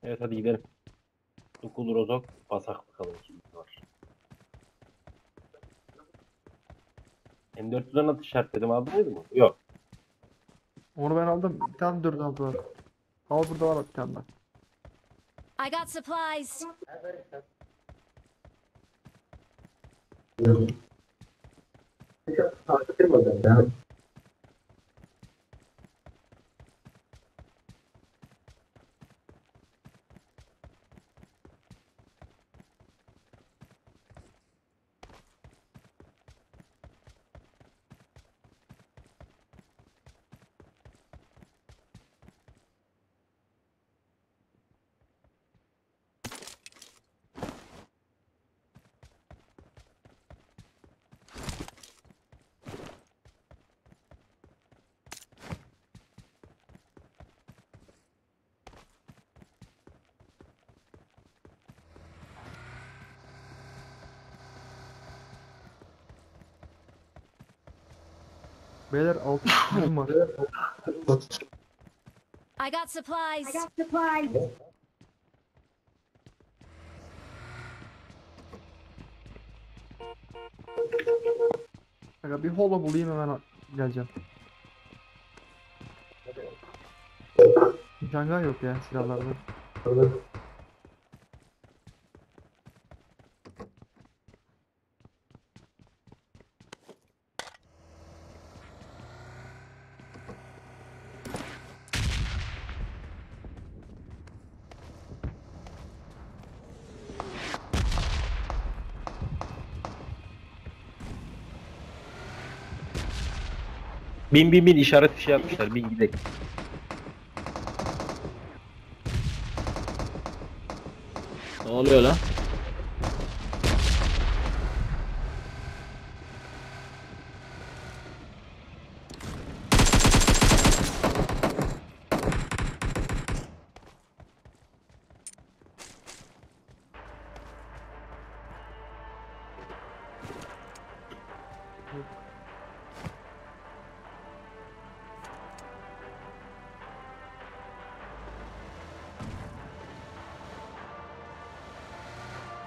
Evet hadi gidelim. Sukul Rozok basak bakalım kim var. M4'den atış işaretledim aldınız mı? Yok. Onu ben aldım. Bir tane 4 var. Al burada var bir tane daha. I got supplies. Beyler 6 kişim var. I got supplies. Aga bir holo bulayım hemen geleceğim. Canga yok ya silahlarda. Bin işaret fişi atmışlar. Bin gidelim. Ne oluyor lan?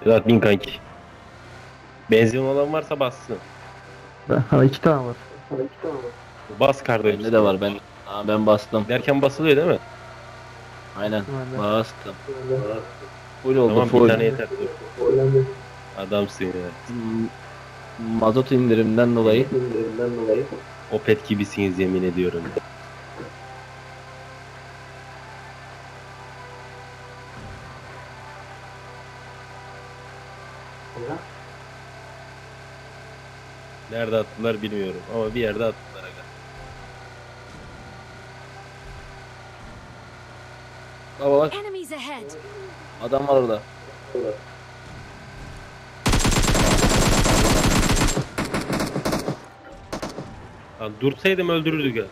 Sedat bin kanki. Benzin olan varsa bassın. Ha 2 tane var. Bas kardeşim. Bende de var ben bastım. Derken basılıyor değil mi? Aynen Bende. bastım. Full oldu Tamam bir full. tane yeter. Adamsın ya. Mazot indirimden dolayı. Opet gibisiniz yemin ediyorum. Nerede attılar bilmiyorum ama bir yerde attılar aga. Baba bak Enemies ahead. adam var orada. Lan dursaydım öldürürdük ya.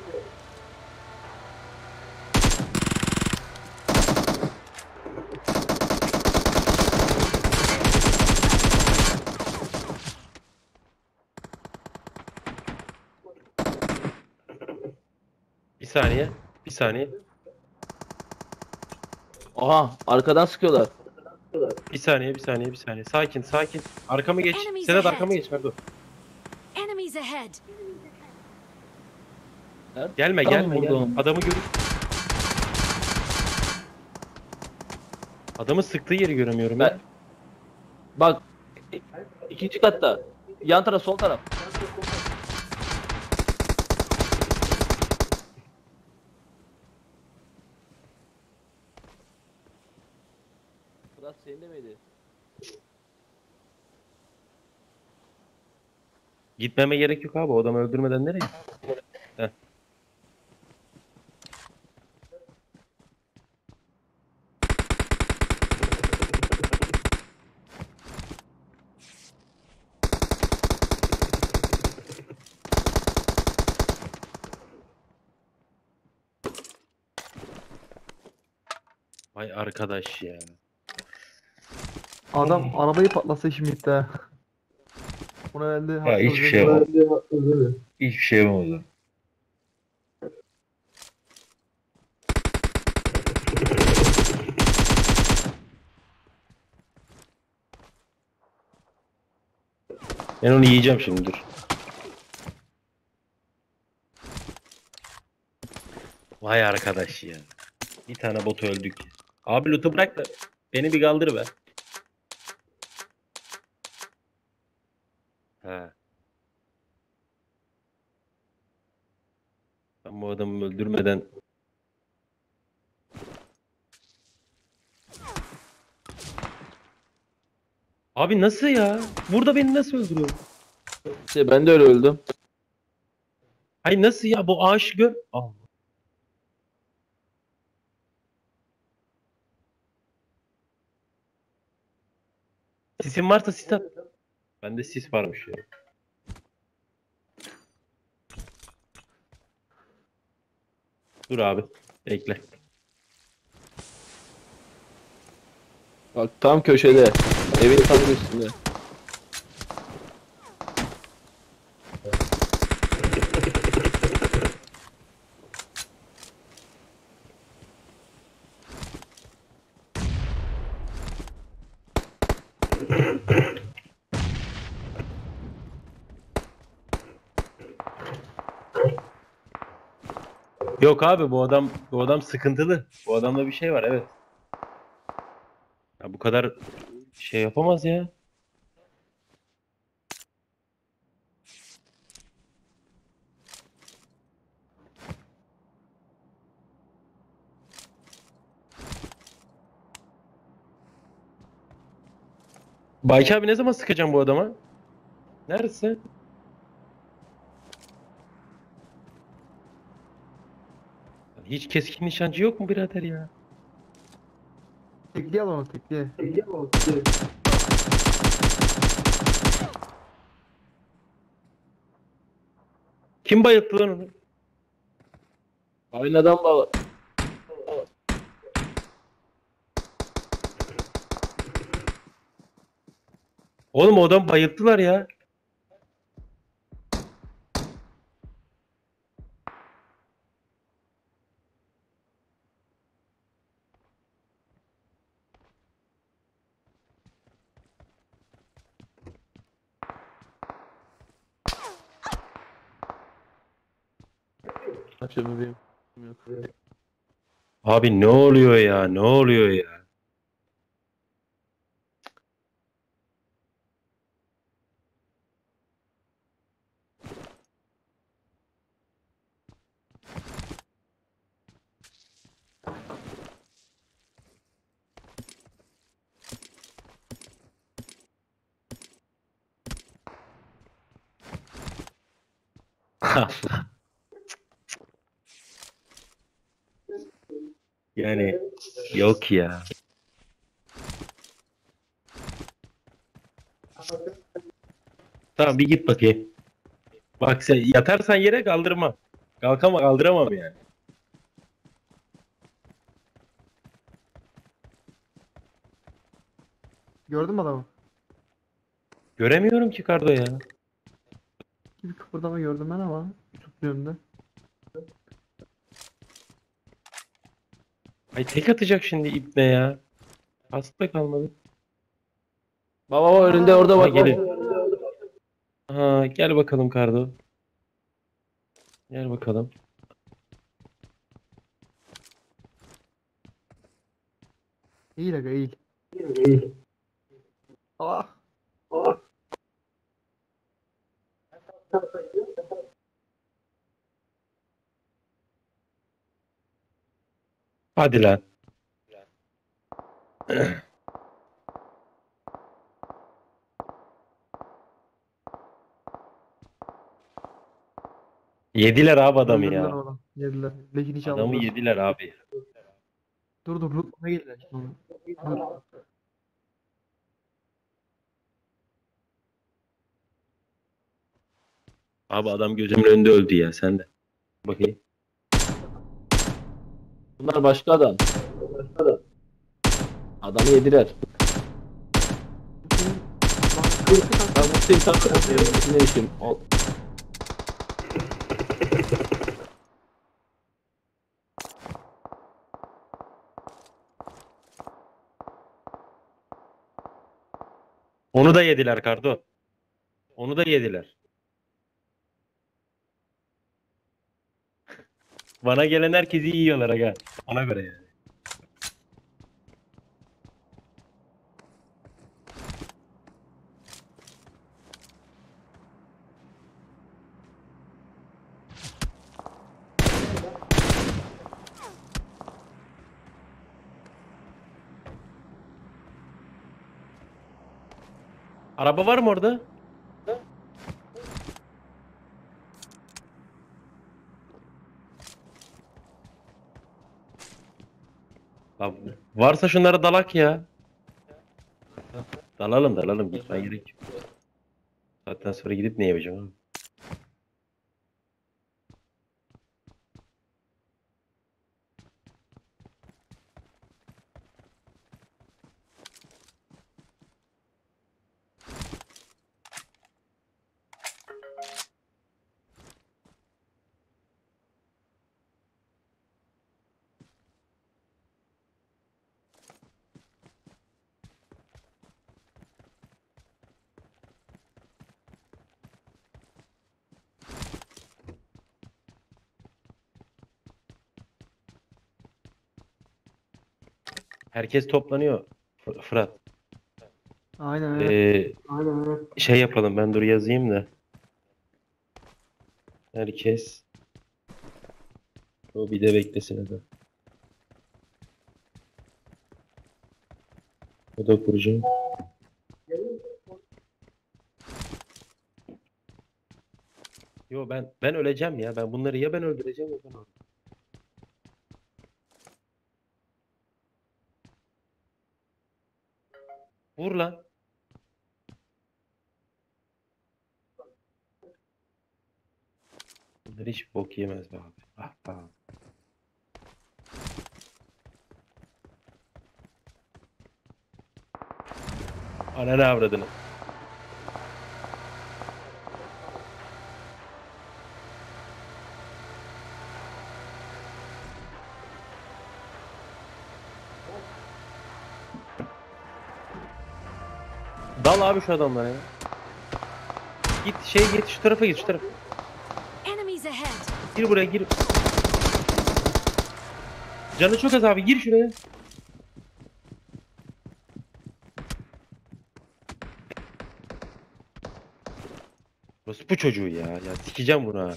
Bir saniye. Bir saniye. Oha arkadan sıkıyorlar. Bir saniye. Sakin. Arkamı geç. Enemies Sedat ahead. arkamı geç. Pardon. Enemies ahead. Gelme. Vurdum. Adamı gör. Adamı sıktığı yeri göremiyorum ya. Bak ikinci katta. Yan taraf sol taraf. Fırat senin de miydi? Gitmeme gerek yok abi. O adamı öldürmeden nereye? Heh. Vay arkadaş ya. Adam arabayı patlasa şimdi gitti ha. Buna herhalde Ya hiçbir şey yok. Hiçbir şey olmadı. Ben onu yiyeceğim şimdi dur. Vay arkadaş ya. Bir tane bot öldük. Abi loot'u bırak da beni bir kaldır be. Ha. Ben bu adamı öldürmeden Abi nasıl ya? Burada beni nasıl öldürüyor? İşte ben de öyle öldüm. Ay nasıl ya? Bu ağaç gör. Allah. Sisin varsa sis at. Bende sis varmış ya. Dur abi. Bekle. Bak tam köşede. Evin tam üstünde. Yok abi bu adam sıkıntılı. Bu adamda bir şey var evet. Ya bu kadar şey yapamaz ya. Bayki abi ne zaman sıkacağım bu adama? Neredesin? Hiç keskin nişancı yok mu birader ya? Tekliye al onu tekliye. Kim bayılttı lan onu? Aynadan bak. Oğlum o adamı bayılttılar ya. Açıyor bebeğim. Yok. Abi ne oluyor ya? Ne oluyor ya? Yani yok ya. Tamam bir git bakayım. Bak sen yatarsan yere kaldırmam. Kaldıramam yani. Gördün mü adamı? Göremiyorum ki Kardo ya. Bir kıpırdama gördüm ben ama. Tutmuyorum. Ay tek atacak şimdi ibne ya. Hasta kalmadı. Baba önünde orada Ha, bak. gelin. Ha, gel bakalım Kardo. Gel bakalım. Eğil aga eğil. Ah. Hadi lan. Yediler abi adamı Öldürdüler ya. oradan. Yediler. Lekin hiç Adamı almadılar. yediler abi. Dur lootlamaya geldiler şimdi. Dur. Abi adam gözümün önünde öldü ya sen de. Bakayım. Bunlar başka adam. Adamı yediler. Ben mutluyum tabii. Ne işim? Onu da yediler Kardo. Onu da yediler. Bana gelen herkesi yiyorlar aga. Ona göre yani. Araba var mı orada? Abi, varsa şunları dalak ya. Dalalım dalalım gitmeye gerek yok. Zaten sonra gidip ne yapacağım abi? Herkes toplanıyor. Fırat. Aynen öyle. Aynen öyle. Şey yapalım ben dur yazayım da. Herkes. O bir de beklesin hadi. O da kuracağım. Yo ben öleceğim ya. Ben bunları ya ben öldüreceğim ya ben öldüreceğim. Vur lan. Bunlar hiç bok yemez be abi. Ah be abi. Ananı avradını. Dal abi şu adamlara ya. Git şu tarafa git şu tarafa. Enemies ahead! Gir buraya gir. Canı çok az abi gir şuraya. Bu çocuğu ya. Ya sikeceğim bunu ha.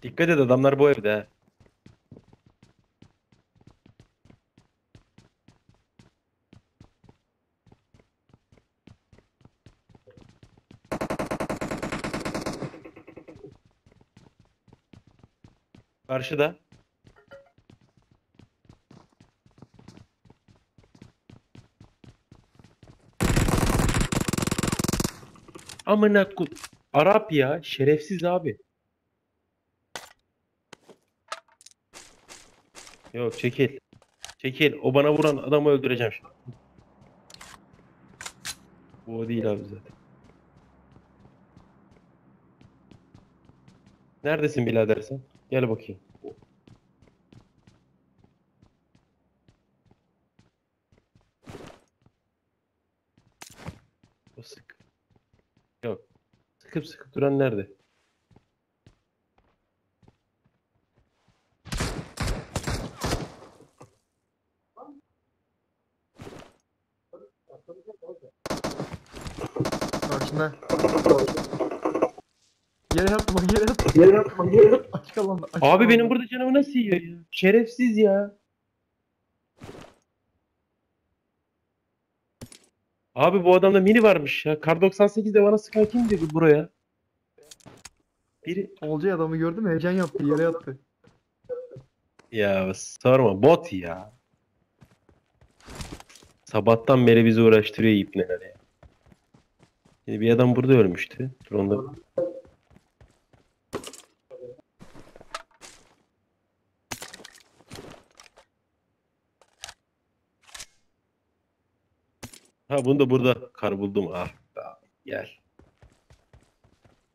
Dikkat et adamlar bu evde ha. Karşıda. Amına kul. Arap ya. Şerefsiz abi. Yok çekil. Çekil. O bana vuran adamı öldüreceğim şimdi. Bu o değil abi zaten. Neredesin birader sen? Gel bakayım. O sık. Yok. Sıkıp duran nerede? Karşında. Yere yatma, yere yatma. Yere yatma, yere yatma. Aç kalan. Abi benim burada canımı nasıl yiyor ya? Şerefsiz ya. Abi bu adamda mini varmış ya. Kar 98'de bana sıkan kim dedi buraya? Biri Olcay adamı gördü mü? Heyecan yaptı, yere yattı. ya sorma bot ya. Sabahtan beri bizi uğraştırıyor ipneler ya. Şimdi bir adam burada ölmüştü. Dur onda. Ha bunu da burada kar buldum. Ah be abi, gel.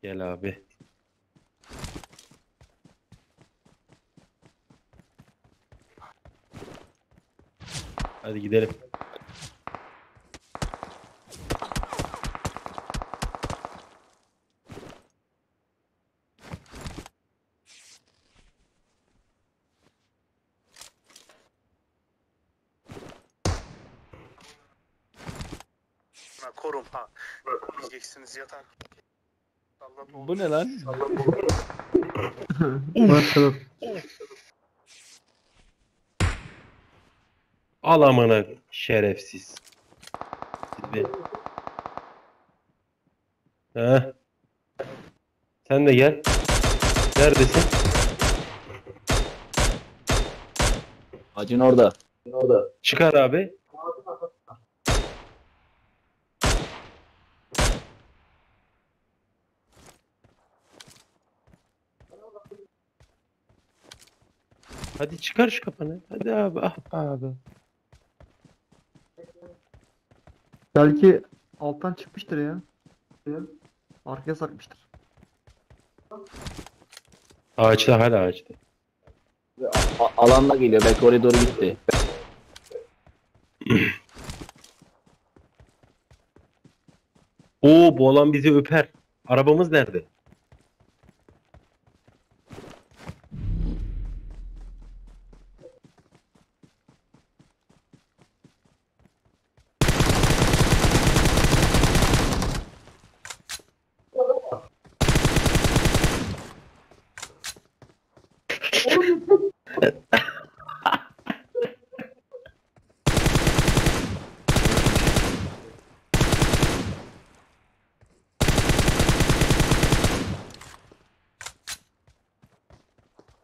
Gel abi. Hadi gidelim. Korum ha. Diyeceksiniz yatar. Sallat Bu ne lan? Başladım. Al amına şerefsiz. Sizi. Ha? Sen de gel. Neredesin? Acın orada. Çıkar abi. Hadi çıkar şu kafanı. Hadi abi. Ah abi. Belki alttan çıkmıştır ya. Arkaya sarkmıştır. Ağaçta hala ağaçta. Alanla geliyor. Belki oraya doğru gitti. Oo bu olan bizi öper. Arabamız nerede?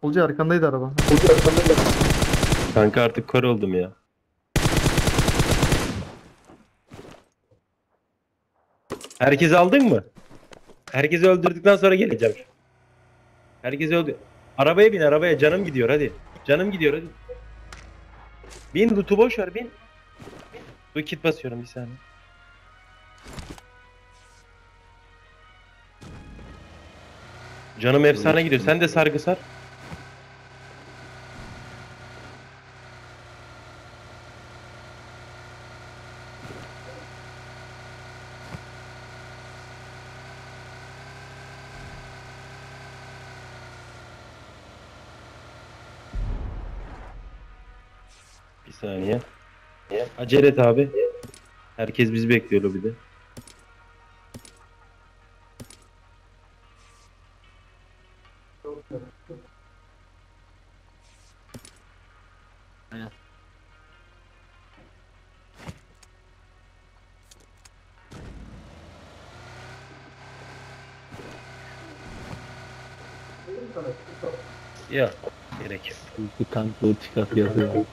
Olcay arkandaydı araba. Kanka artık kör oldum ya. Herkes aldın mı? Herkesi öldürdükten sonra geleceğim. Herkes öldü. Arabaya bin arabaya. Canım gidiyor hadi. Canım gidiyor hadi. Bin loot'u boş ver bin. Dur kit basıyorum bir saniye. Canım efsane gidiyor. Sen de sargı sar. Bir saniye. Acele et abi. Herkes bizi bekliyor lobide. Aynen. Ya gerek yok. Bir tank doğru çıkart yazıyor.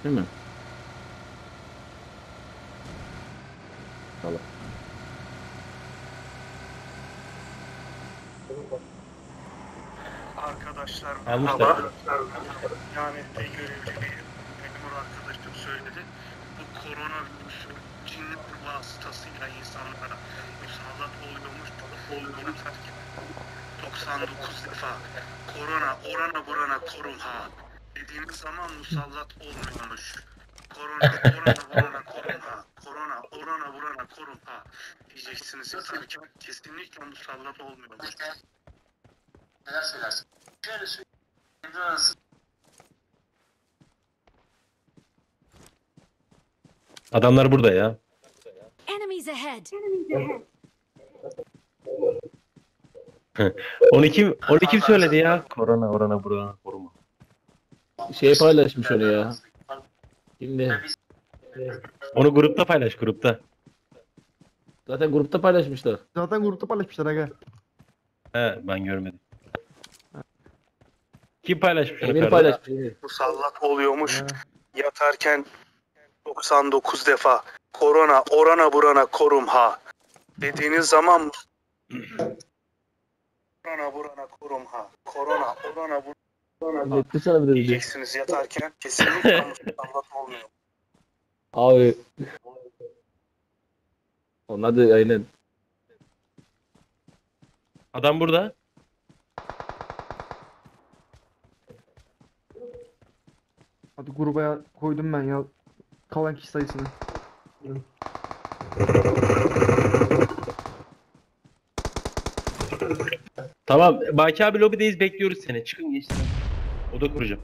Değil mi? Tamam. Arkadaşlar Almışlar. merhaba. Yani görevli bir memur arkadaşım söyledi. Bu koronavirüs cinli vasıtasıyla insanlara musallat oluyormuş. Olduğunu fark ettim. 99 defa korona orana burana korum ha dediğiniz zaman musallat olmuyormuş. Korona orana burana korum ha. Korona orana burana korum ha diyeceksiniz yatarken kesinlikle musallat olmuyormuş. Neler söylersin? Şöyle söyleyeyim. Devre arası Adamlar burada ya. Enemies ahead! Onu kim söyledi ya? Korona orana burana koruma. Şey paylaşmış onu ya. Şimdi Onu grupta paylaş grupta. zaten grupta paylaşmışlar. Zaten grupta paylaşmışlar aga. He ben görmedim. Kim paylaşmış onu Emir kardeşim? paylaşmış. Emir. musallat oluyormuş. Yatarken 99 defa korona orana burana korum ha dediğiniz zaman Korona burana kurum ha. Korona orana burana. Yetti sana bir de dedi. Diyeceksiniz yatarken kesinlikle musallat olmuyor. Abi. Onlar da aynen. Adam burada. Hadi gruba koydum ben ya. Kalan kişi sayısını. Tamam. Baki abi lobideyiz, bekliyoruz seni. Çıkın geçsin. Oda kuracağım.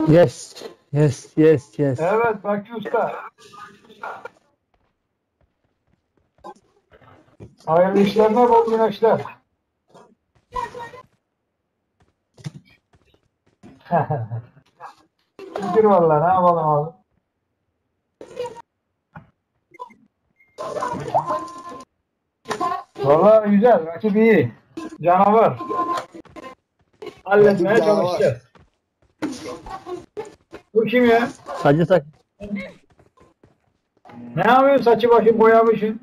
Yes. Yes, yes, yes. Evet Baki Usta. Hayırlı işlerine bol güneşler. Şükür vallahi ne yapalım abi. Vallahi güzel, rakip iyi. Canavar. Halletmeye çalışacağız. Bu kim ya? Hacı sak. Ne yapıyorsun saçı başı boyamışsın?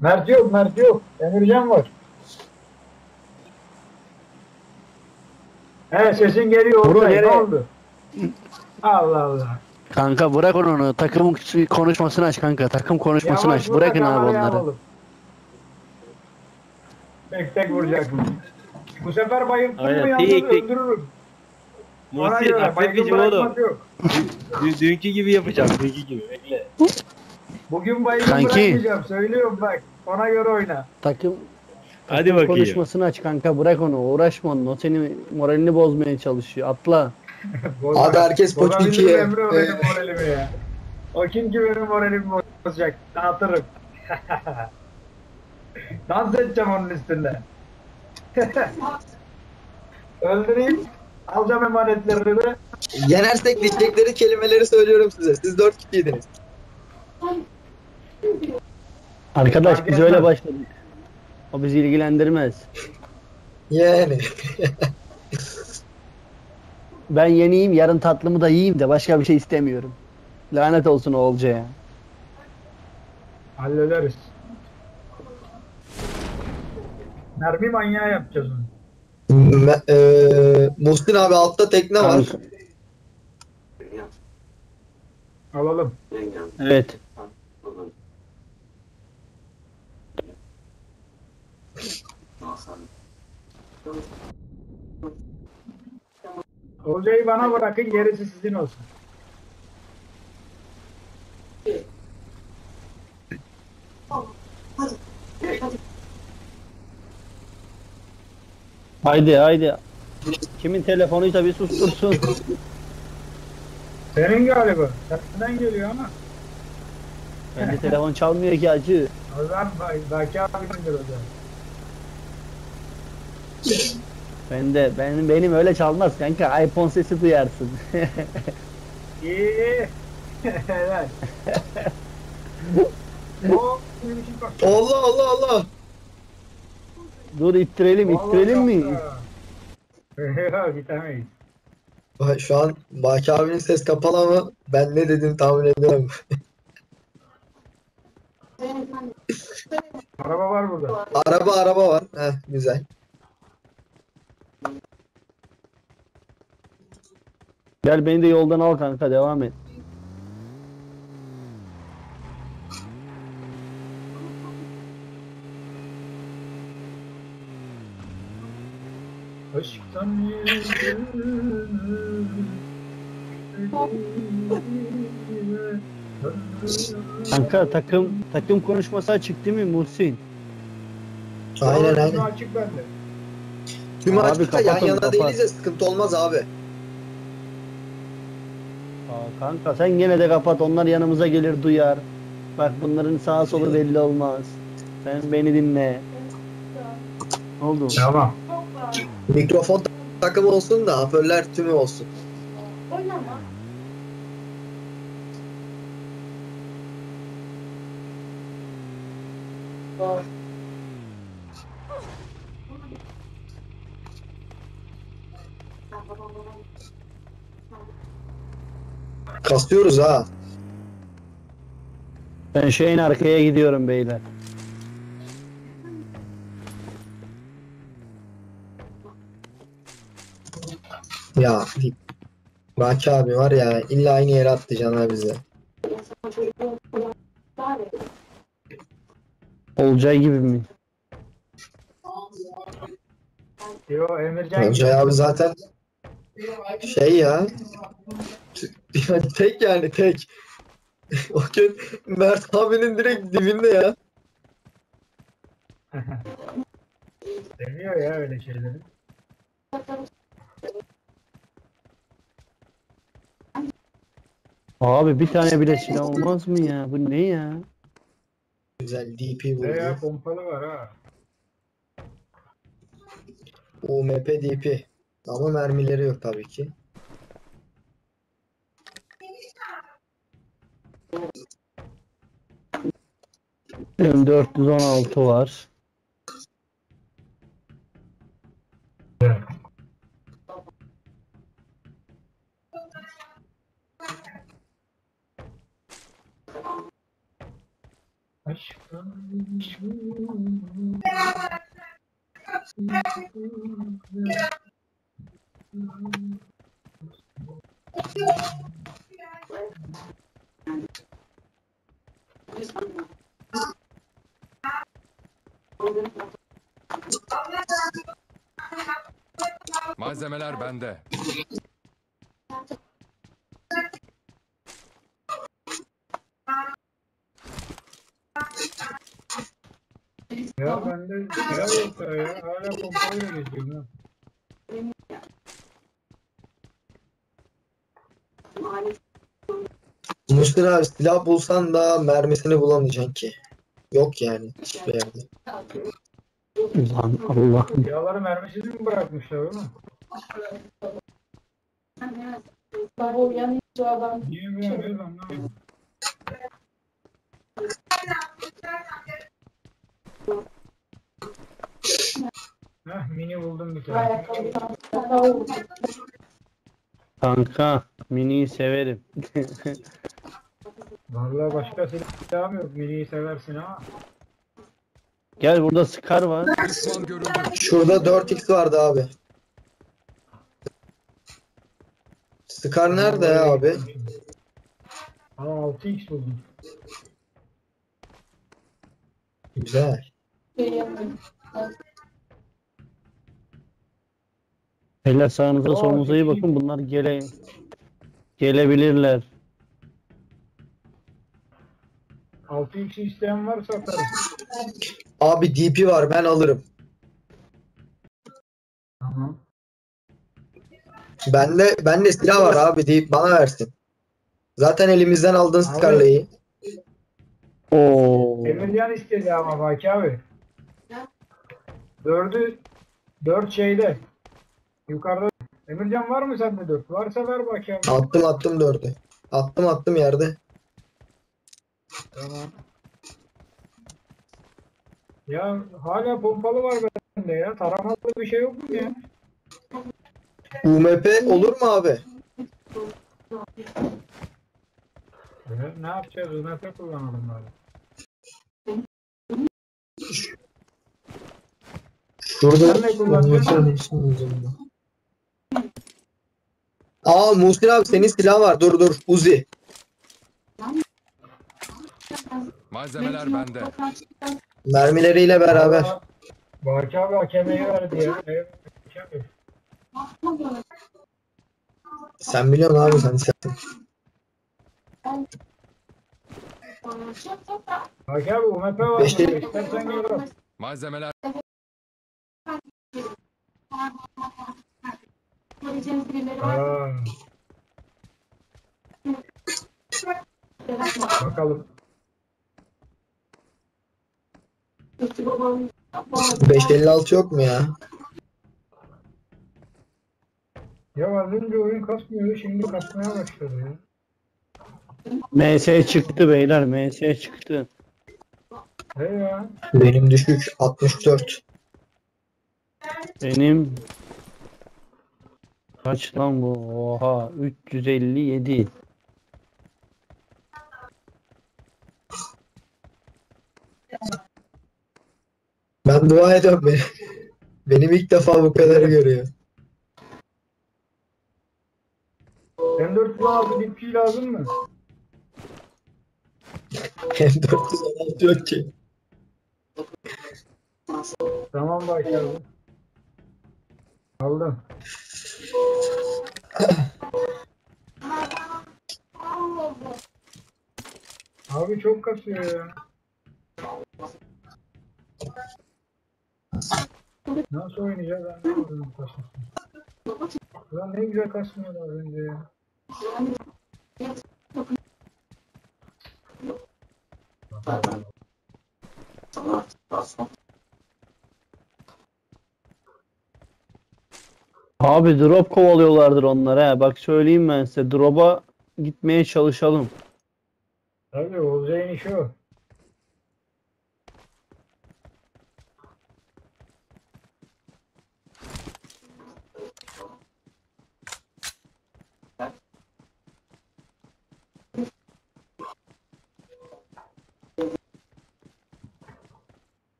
Mert yok, Mert yok. Emircan var. He sesin geliyor. Buraya, Orada ne nereye? oldu? Allah Allah. Kanka bırak onu. Takım konuşmasını aç kanka. Takım konuşmasını aç. vur da Bırakın abi kamerayı onları. alalım. Tek tek vuracak mı? Bu sefer bayılttın mı Aynen, yalnız tek tek. öldürürüm. Ona Muhsin göre akrep baygın gücüm oğlum. bırakmak yok. Dünkü gibi yapacağım. Dünkü gibi. Bekle. Bugün baygın Kanki. bırakmayacağım. Söylüyorum bak. Ona göre oyna. Takım Hadi bakayım. konuşmasını aç kanka. Bırak onu. Uğraşma onunla. O senin moralini bozmaya çalışıyor. Atla. Abi herkes Bozabilir Pochinki'ye. Emre o benim moralimi ya. O kim ki benim moralimi bozacak. Dağıtırım. Dans edeceğim onun üstünde. Öldüreyim. Alacağım emanetlerini de. Yenersek diyecekleri kelimeleri söylüyorum size. Siz 4 kişiydiniz. Arkadaş Fark biz etmez. öyle başladık. O bizi ilgilendirmez. Yani. Ben yeniyim. Yarın tatlımı da yiyeyim de başka bir şey istemiyorum. Lanet olsun Oğulca'ya. Hallederiz. Mermi manyağı yapacağız onu. Muhsin abi altta tekne var. Kanka. Alalım. Evet. Olcayı bana bırakın gerisi sizin olsun. Haydi haydi. Kimin telefonuysa bir sustursun. Senin galiba. Senden geliyor ama. Bende telefon çalmıyor ki acı. O zaman Baki abinindir o zaman. Benim öyle çalmaz kanka. iPhone sesi duyarsın. İyi. Helal. O benim için bak. Allah Allah Allah. Dur ittirelim mi? Yok gitemeyiz. Şu an Baki abinin ses kapalı ama ben ne dediğimi tahmin ediyorum. Araba var burada. Araba var. Heh, güzel. Gel beni de yoldan al kanka devam et. Aşktan Kanka takım konuşması açık değil mi Muhsin? Aynen aynen. Açık bende. Tüm Abi açıkta yan kapatın, yana kapat. değiliz ya sıkıntı olmaz abi. Kanka sen gene de kapat onlar yanımıza gelir duyar. Bak bunların sağa solu belli olmaz. Sen beni dinle. Ne oldu? Tamam. Mikrofon takımı olsun da hoparlör tümü olsun. Kasıyoruz ha. Ben şeyin arkaya gidiyorum beyler. Ya Baki abi var ya illa aynı yere atlayacaksın ha bizi. Olcay gibi mi? Yo Emircan Olcay abi zaten Şey ya. Tek yani tek. O gün Mert abinin direkt dibinde ya. Seviyor ya öyle şeyleri. Abi bir tane bile silah olmaz mı ya? Bu ne ya? Güzel DP Ya buldu. pompalı var ha. UMP DP. Ama mermileri yok tabii ki. M416 var. Malzemeler bende. Ya bende silah yok da ya. Hala pompalıyla geziyorum ha. Mustafa abi silah bulsan da mermisini bulamayacaksın ki. Yok yani hiçbir yerde. Ulan Allah'ım. Silahları mermisiz mi bırakmışlar oğlum? Niye bilmiyoruz anlamadım. Heh, mini buldum bir tane. Kanka miniyi severim. Vallahi başka silahım yok. Mini'yi seversin ama. Gel burada Scar var. Düşman görüldü. Şurada 4x vardı abi. Scar nerede ya abi? Aa 6x buldum. Güzel. Hele sağınıza solunuza iyi bakın. Bunlar gelebilirler. 6x isteyen varsa atarım. Abi DP var ben alırım. Tamam. Bende silah var abi deyip bana versin. Zaten elimizden aldığın Scar'la iyi. Oo. Emircan istedi ama Baki abi. 4 şeyde. Yukarıda. Emircan var mı sende 4? Varsa ver Baki abi. Attım 4'ü. Attım yerde. Tamam. Ya hala pompalı var bende ya. Taramalı bir şey yok mu ya? UMP olur mu abi? Evet, ne yapacağız? UMP kullanalım bari. Şurada Sen ne kullanacaksın? Aa Muhsin abi senin silah var. Dur Uzi. Malzemeler bende. Mermileriyle beraber. Baki abi AKM'yi verdi ya. Evet, Baki abi. Sen biliyorsun abi sen. Baki abi UMP var mı? Beşte- İstersen gel al. Malzemeler Aa. Bakalım. 556 yok mu ya? Ya az önce oyun kasmıyordu, şimdi kasmaya başladı ya. MS çıktı beyler. MS çıktı. He ya. Benim düşük 64. Benim kaç lan bu? Oha 357. Ben dua ediyorum benim ilk defa bu kadarı görüyor. M416 bir pil lazım mı? M416 yok ki. Tamam Baki abi. Aldım. Abi çok kasıyor ya. Nasıl oynayacağız anlamadım kasmasını. Ulan ne güzel kasmıyordu az önce ya. Abi drop kovalıyorlardır onlar he. Bak söyleyeyim ben size. Drop'a gitmeye çalışalım. Tabii Oğuzay'ın işi o.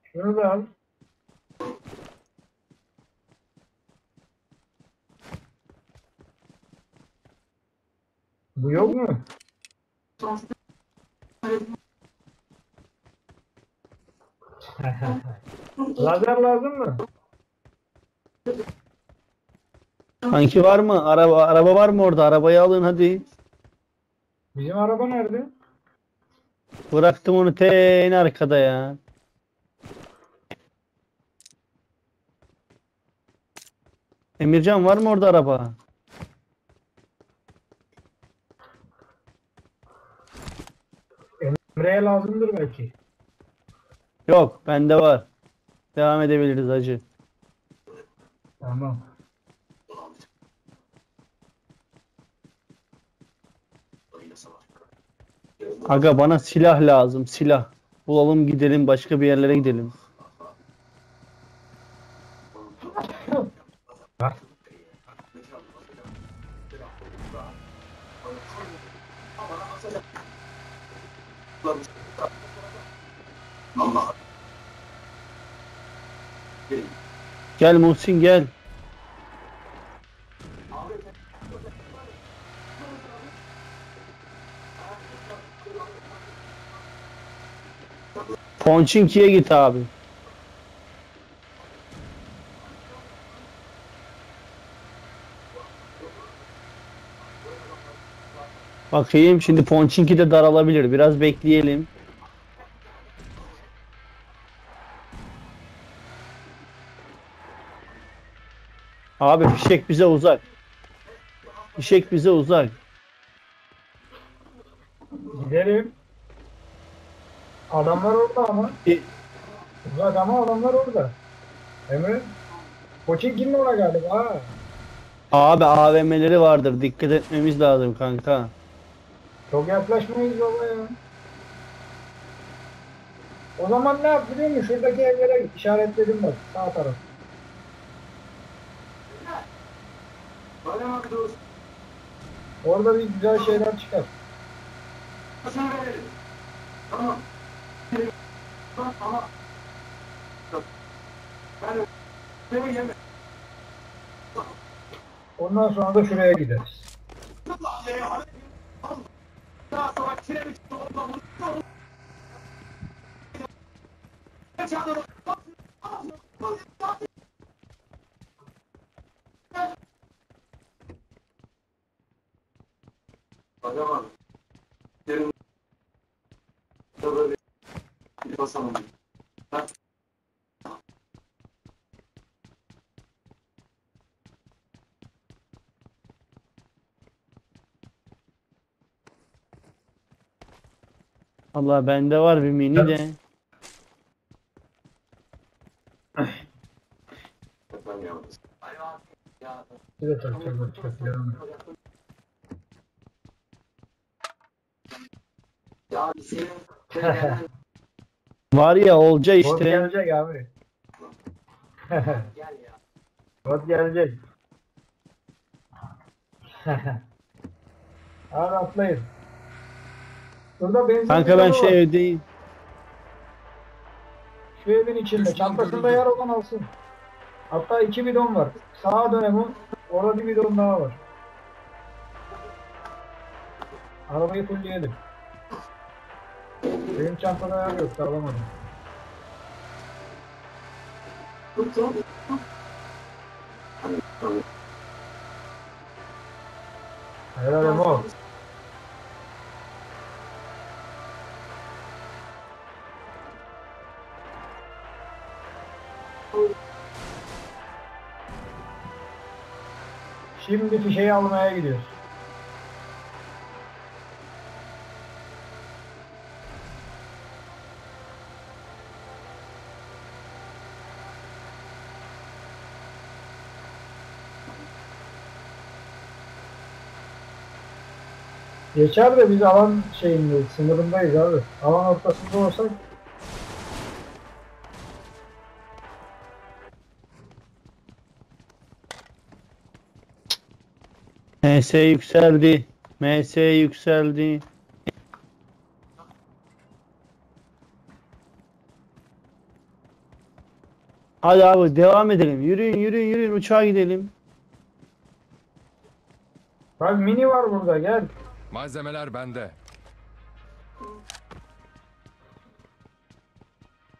Şunu da al. Bu yok mu? Lazer lazım mı? Sanki var mı? Araba var mı orada? Arabayı alın hadi. Bizim araba nerede? Bıraktım onu en arkada ya. Emircan var mı orada araba? Emre'ye lazımdır belki. Yok, bende var. Devam edebiliriz hacı. Tamam. Aga bana silah lazım, silah. Bulalım gidelim, başka bir yerlere gidelim. Gel Muhsin gel. Ponçinki'ye git abi. Bakayım şimdi Ponçinki de daralabilir. Biraz bekleyelim. Abi fişek bize uzak. Fişek bize uzak. Gidelim. Adamlar orada ama. Uzak ama adamlar orada. Emre. Koçinki'nin orada galiba ha. Abi AVM'leri vardır. Dikkat etmemiz lazım kanka. Çok yaklaşmayız baba ya. O zaman ne yap biliyor musun? Şuradaki evlere işaretledim bak. Sağ taraf. Orada bir güzel şeyler çıkar. Ondan sonra da şuraya gideriz. Allah bende var bir mini de. Bir de takacağım. Var ya Olca Bot işte. gelecek abi. Bot gelecek. Abi atlayın. Burada benzin Kanka ben bidonu şu var. evdeyim. Şu evin içinde. Çantasında yer olan alsın. Hatta 2 bidon var. Sağa dönem orada bir bidon daha var. Arabayı fullleyelim. Benim çantada yer yok. Alamadım. Helal Emo. Şimdi fişeği almaya gidiyoruz. Geçer de biz alan şeyindeyiz, sınırındayız abi. Alan ortasında olsak MS yükseldi. MS yükseldi. Hadi abi devam edelim. Yürüyün yürüyün yürüyün uçağa gidelim. bak mini var burada gel. Malzemeler bende.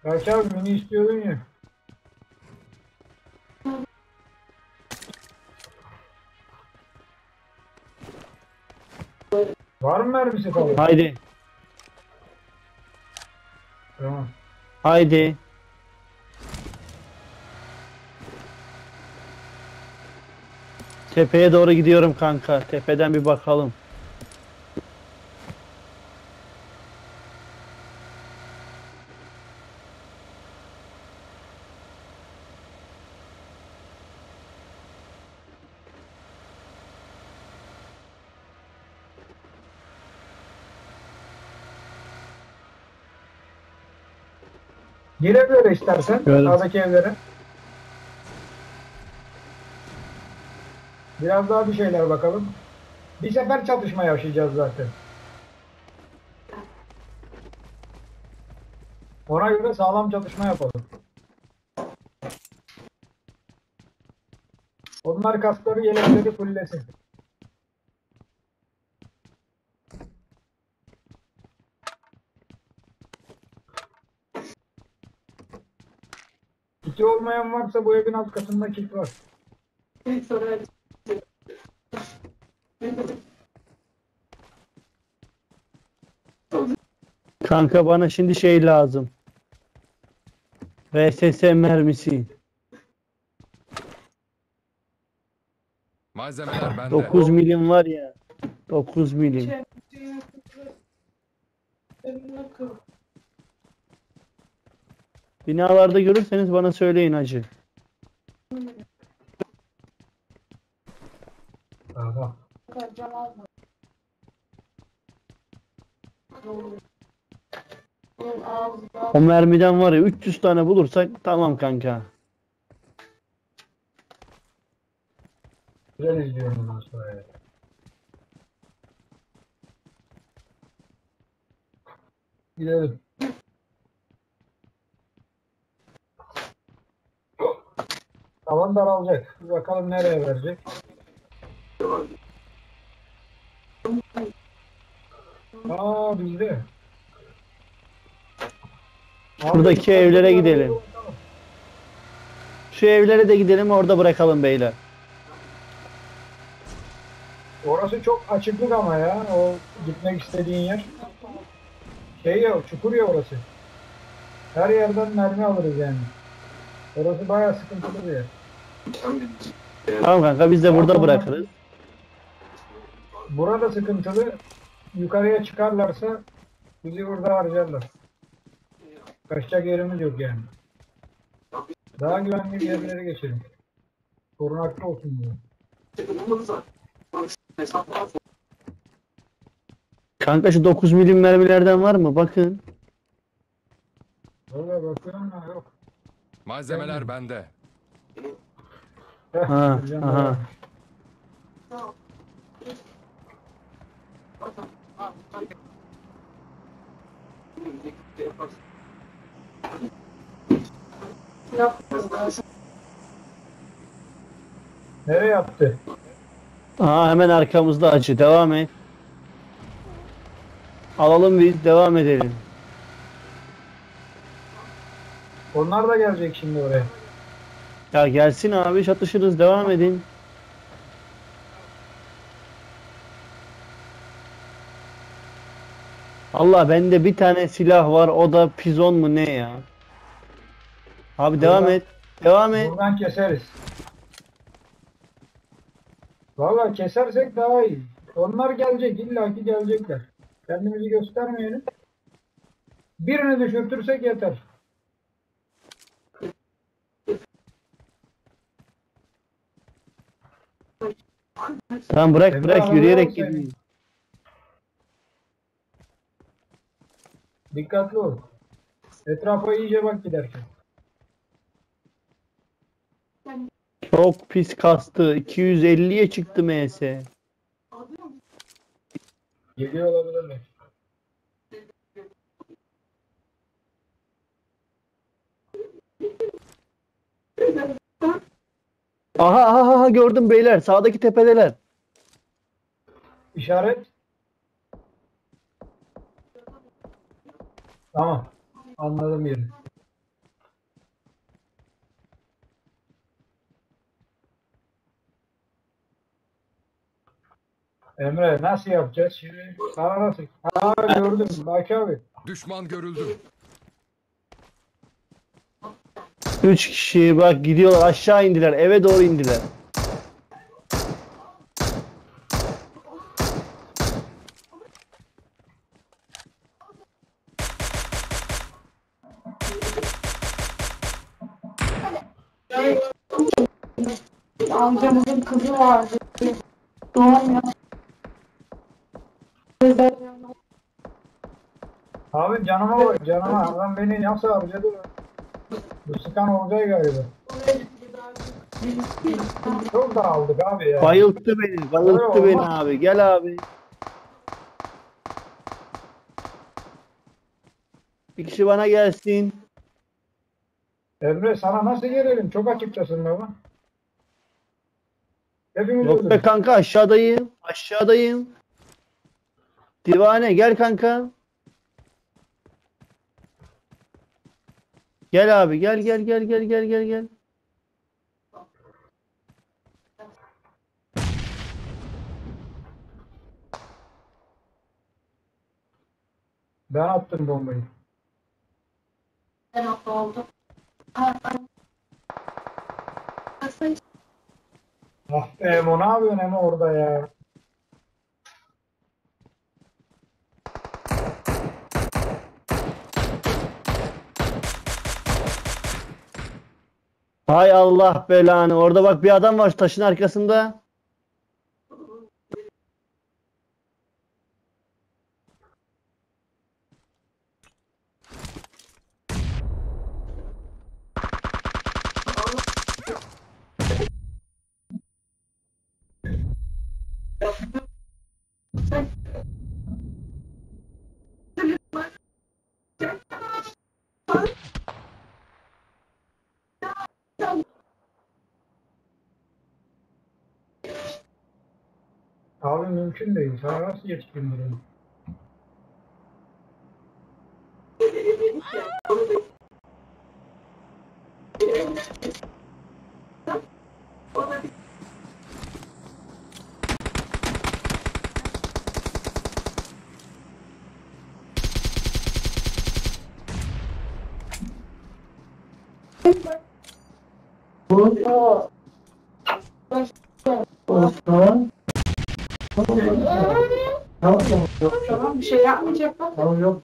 Kaç abi mini istiyordun ya. Var mı mermisi falan? Haydi. Tamam. Haydi. Tepeye doğru gidiyorum kanka. Tepeden bir bakalım. Gir evlere istersen. Gördüm. Sağdaki evlere. Biraz daha bir şeyler bakalım. Bir sefer çatışma yaşayacağız zaten. Ona göre sağlam çatışma yapalım. Onlar kaskları yelekleri fullesin. Kiti olmayan varsa bu evin alt katında kit var. Kanka bana şimdi şey lazım. VSS mermisi. Malzemeler bende. 9 milim var ya. 9 milim. Binalarda görürseniz bana söyleyin hacı. Tamam. O mermiden var ya 300 tane bulursak tamam kanka. Güzel izliyorum bundan sonra. Ya. Gidelim. Alan daralacak. Bir bakalım nereye verecek. Aa bizde. Şuradaki evlere gidelim. Şu evlere de gidelim orada bırakalım beyler. Orası çok açıklık ama ya. O gitmek istediğin yer. Şey ya, çukur ya orası. Her yerden mermi alırız yani. Orası bayağı sıkıntılı bir yer. Tamam kanka biz de burada bırakırız. Burada sıkıntılı. Yukarıya çıkarlarsa bizi burada harcarlar. Kaçacak yerimiz yok yani. Daha güvenli yerlere geçelim. Korunaklı olsun diye. Kanka şu 9 milim mermilerden var mı? Bakın. Valla bakıyorum da yok. Malzemeler bende. Heh, Ha, güzel aha. var. Nereye yaptı? Aha hemen arkamızda acı. Devam et. Alalım biz devam edelim. Onlar da gelecek şimdi oraya. Ya gelsin abi çatışırız devam edin. Allah bende bir tane silah var o da pizon mu ne ya? Abi devam Buradan- et. Devam et. Buradan keseriz. Valla kesersek daha iyi. Onlar gelecek, illaki gelecekler. Kendimizi göstermeyelim. Birini düşürtürsek yeter. Tamam bırak Emre bırak arabaya yürüyerek al seni. gideyim. Dikkatli ol. Etrafa iyice bak giderken. Çok pis kastı. 250'ye çıktı MS. Geliyor olabilirler. Aha aha aha gördüm beyler sağdaki tepedeler. İşaret. Tamam. Anladım yerini. Emre nasıl yapacağız şimdi? Sana nasıl? Aa gördüm. Baki abi. Düşman görüldü. 3 kişi bak gidiyorlar aşağı indiler eve doğru indiler. Amcamızın kızı vardı. Doğum ya. Abi canıma bak canıma. Adam beni nasıl harcadı? Bu sıkan olacak galiba. Çok dağıldık abi ya. Bayılttı beni bayılttı beni abi gel abi. Bir kişi bana gelsin. Emre sana nasıl gelelim? Çok açıktasın baba. Hepimiz Yok be öldük. kanka aşağıdayım. Aşağıdayım. Divane gel kanka. Gel abi gel gel gel gel gel gel gel. Ben attım bombayı. Ben oldu. Ah be Emo ne yapıyorsun Emo orada ya? Hay Allah belanı. Orada bak bir adam var taşın arkasında. Abi mümkün değil. Sana nasıl yetişkin durum? Tamam bir şey yapmayacak mı? Tamam yok.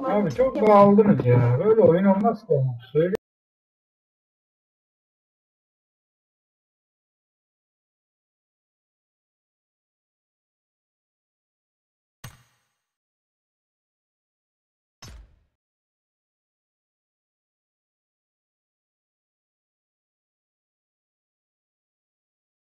Abi çok dağıldınız ya. Böyle oyun olmaz ki. Söyle.